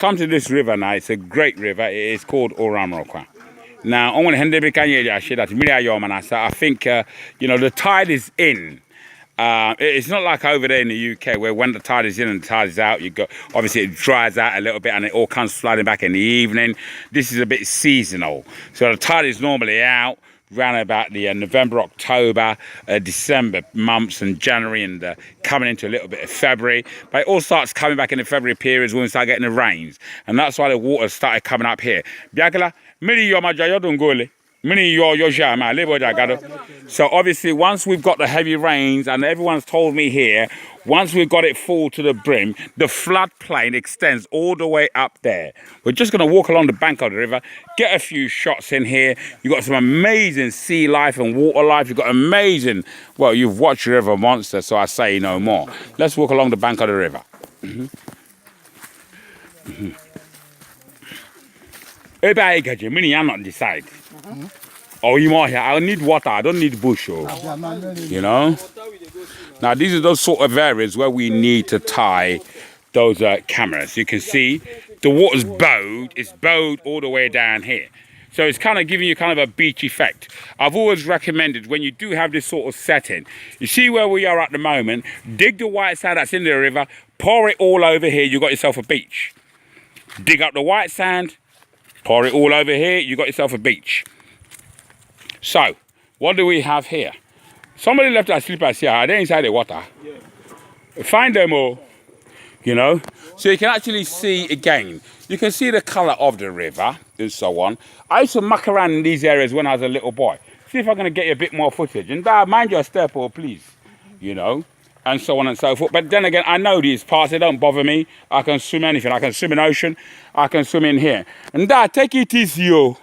come to this river now. It's a great river. It is called Oramrokwa. Now, I think, you know, the tide is in. It's not like over there in the UK where when the tide is in and the tide is out, obviously it dries out a little bit and it all comes flooding back in the evening. This is a bit seasonal. So the tide is normally out around about the November, October, December months and January and coming into a little bit of February. But it all starts coming back in the February periods when we start getting the rains. And that's why the water started coming up here. So obviously once we've got the heavy rains, and everyone's told me here, once we've got it full to the brim, the floodplain extends all the way up there. We're just going to walk along the bank of the river, get a few shots in here. You've got some amazing sea life and water life. You've got amazing, well, you've watched River Monster, so I say no more. Let's walk along the bank of the river. I'm not decide. Oh, you more here. I need water. I don't need bush. You know. Now these are those sort of areas where we need to tie those cameras. You can see the water's bowed. It's bowed all the way down here. So it's kind of giving you kind of a beach effect. I've always recommended when you do have this sort of setting, you see where we are at the moment, dig the white sand that's in the river, pour it all over here, you got yourself a beach. Dig up the white sand, pour it all over here, you got yourself a beach. So, what do we have here? Somebody left their slippers here. Are they inside the water? Yeah. Find them all, you know. So you can actually see again. You can see the colour of the river and so on. I used to muck around in these areas when I was a little boy. See if I'm going to get you a bit more footage. And mind your step, or please, you know, and so on and so forth. But then again, I know these parts. They don't bother me. I can swim anything. I can swim in ocean. I can swim in here. And take it easy, yo.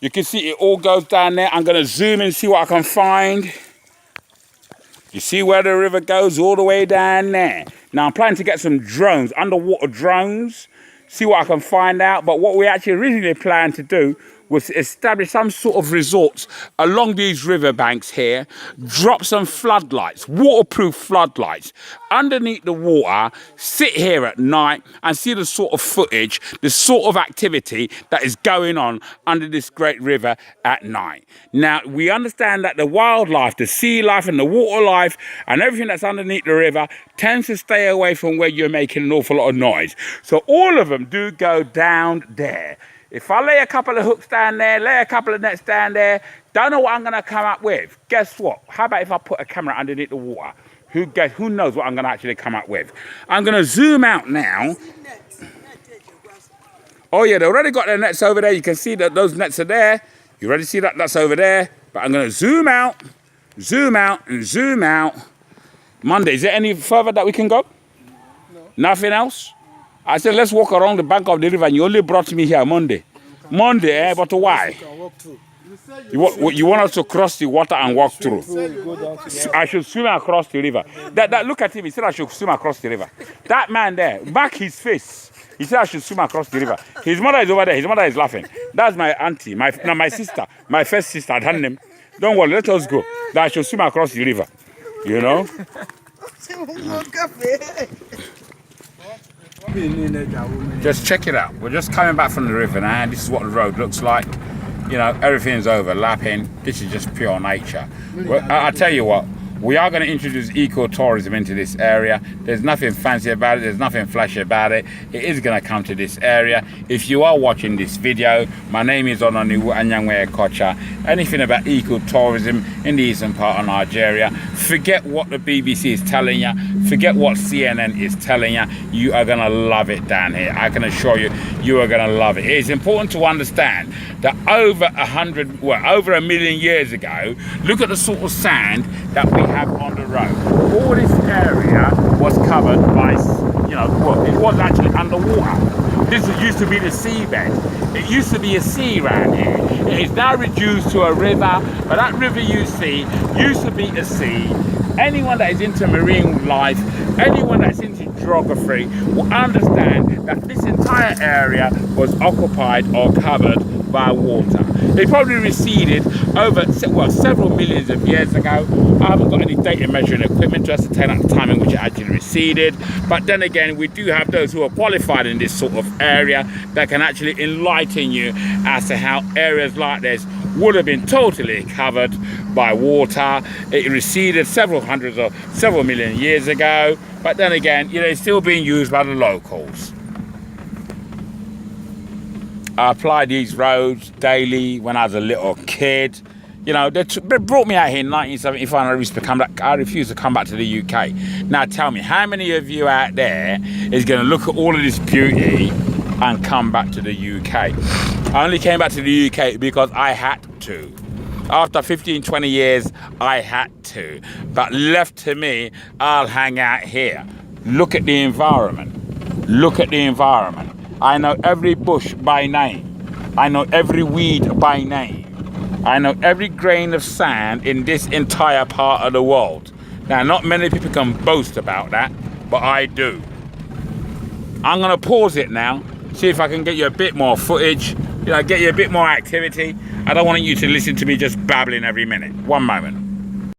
You can see it all goes down there. I'm going to zoom in and see what I can find. You see where the river goes all the way down there. Now I'm planning to get some drones, underwater drones, see what I can find out. But what we actually originally planned to do was establish some sort of resorts along these riverbanks here, drop some floodlights, waterproof floodlights, underneath the water, sit here at night and see the sort of footage, the sort of activity that is going on under this great river at night. Now, we understand that the wildlife, the sea life and the water life and everything that's underneath the river tends to stay away from where you're making an awful lot of noise. So all of them do go down there. If I lay a couple of hooks down there, lay a couple of nets down there, don't know what I'm going to come up with. Guess what? How about if I put a camera underneath the water? Who knows what I'm going to actually come up with? I'm going to zoom out now. Oh, yeah, they already got their nets over there. You can see that those nets are there. You already see that that's over there. But I'm going to zoom out, and zoom out. Monday, is there any further that we can go? No. Nothing else? I said, let's walk around the bank of the river, and you only brought me here Monday. Monday, but why? You want us to cross the water and walk through? I should swim across the river. Look at him, he said I should swim across the river. That man there, back his face. He said I should swim across the river. His mother is over there, his mother is laughing. That's my auntie, my sister, my first sister, I'd hand him. Don't worry, let us go. That I should swim across the river, you know? Just check it out. We're just coming back from the river now. This is what the road looks like. You know, everything's overlapping. This is just pure nature. Well, I tell you what, we are going to introduce ecotourism into this area. There's nothing fancy about it. There's nothing flashy about it. It is going to come to this area. If you are watching this video, my name is Onaniwu Anyangwe Kocha. Anything about ecotourism in the eastern part of Nigeria, forget what the BBC is telling you. Forget what CNN is telling you. You are going to love it down here. I can assure you, you are going to love it. It's important to understand that over a million years ago, look at the sort of sand that we have on the road. All this area was covered by, you know, well, it was actually underwater. This used to be the seabed. It used to be a sea around here. It is now reduced to a river, but that river you see used to be a sea. Anyone that is into marine life, anyone that's into geography will understand that this entire area was occupied or covered by water. It probably receded over, well, several millions of years ago. I haven't got any data measuring equipment to ascertain at the time in which it actually receded. But then again, we do have those who are qualified in this sort of area that can actually enlighten you as to how areas like this would have been totally covered by water. It receded several hundreds or several million years ago. But then again, you know, it's still being used by the locals. I applied these roads daily when I was a little kid. You know, they brought me out here in 1975 and I refused to come back to the UK. Now tell me, how many of you out there is going to look at all of this beauty and come back to the UK? I only came back to the UK because I had to. After 15, 20 years, I had to. But left to me, I'll hang out here. Look at the environment. Look at the environment. I know every bush by name. I know every weed by name. I know every grain of sand in this entire part of the world. Now, not many people can boast about that, but I do. I'm gonna pause it now, see if I can get you a bit more footage, you know, get you a bit more activity. I don't want you to listen to me just babbling every minute. One moment.